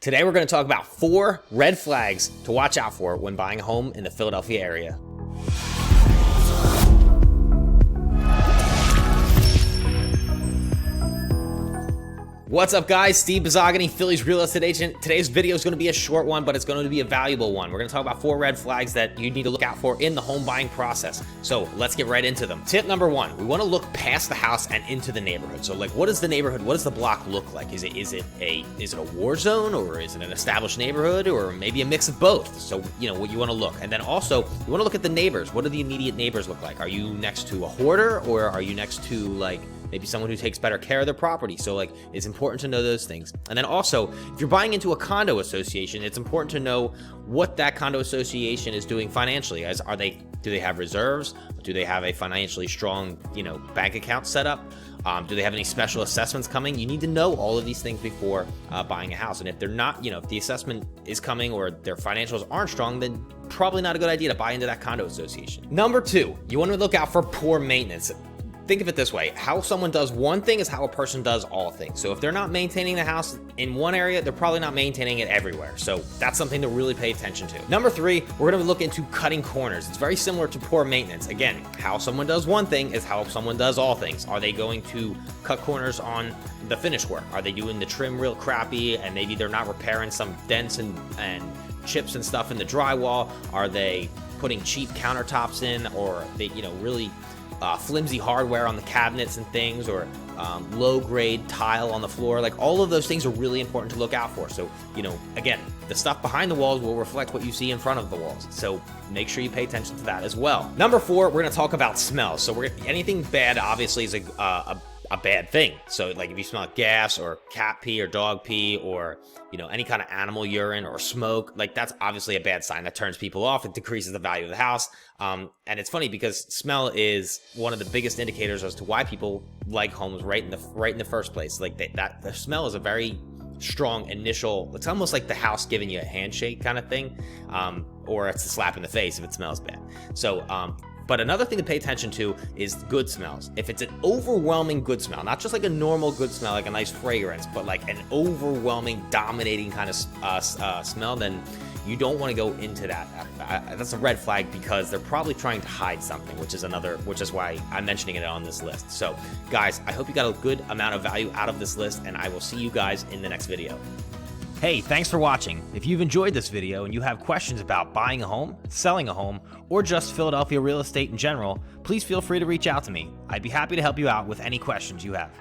Today we're going to talk about 4 red flags to watch out for when buying a home in the Philadelphia area. What's up, guys? Steve Bizzogany, Philly's real estate agent. Today's video is going to be a short one, but it's going to be a valuable one. We're going to talk about 4 red flags that you need to look out for in the home buying process. So let's get right into them. Tip number 1, we want to look past the house and into the neighborhood. So like, what is the neighborhood? What does the block look like? Is it a war zone, or is it an established neighborhood, or maybe a mix of both? So, you know, what you want to look. And then also, you want to look at the neighbors. What do the immediate neighbors look like? Are you next to a hoarder, or are you next to like maybe someone who takes better care of their property? So like, it's important to know those things. And then also, if you're buying into a condo association, it's important to know what that condo association is doing financially. Do they have reserves? Do they have a financially strong, bank account set up? Do they have any special assessments coming? You need to know all of these things before buying a house. And if they're not, if the assessment is coming or their financials aren't strong, then probably not a good idea to buy into that condo association. Number 2, you want to look out for poor maintenance. Think of it this way: how someone does one thing is how a person does all things. So if they're not maintaining the house in one area, they're probably not maintaining it everywhere. So that's something to really pay attention to. Number 3, we're going to look into cutting corners. It's very similar to poor maintenance. Again, how someone does one thing is how someone does all things. Are they going to cut corners on the finish work? Are they doing the trim real crappy and maybe they're not repairing some dents and chips and stuff in the drywall? Are they putting cheap countertops in, or they, really flimsy hardware on the cabinets and things, or low-grade tile on the floor? Like, all of those things are really important to look out for. So, again, the stuff behind the walls will reflect what you see in front of the walls. So make sure you pay attention to that as well. Number 4, we're going to talk about smells. So anything bad obviously is a bad thing. So like, if you smell gas or cat pee or dog pee, or any kind of animal urine or smoke, like, that's obviously a bad sign. That turns people off. It decreases the value of the house. And it's funny because smell is one of the biggest indicators as to why people like homes right in the first place. Like, the smell is a very strong initial. It's almost like the house giving you a handshake kind of thing, or it's a slap in the face if it smells bad. So but another thing to pay attention to is good smells. If it's an overwhelming good smell, not just like a normal good smell, like a nice fragrance, but like an overwhelming, dominating kind of smell, then you don't want to go into that. That's a red flag, because they're probably trying to hide something, which is why I'm mentioning it on this list. So guys, I hope you got a good amount of value out of this list, and I will see you guys in the next video. Hey, thanks for watching. If you've enjoyed this video and you have questions about buying a home, selling a home, or just Philadelphia real estate in general, please feel free to reach out to me. I'd be happy to help you out with any questions you have.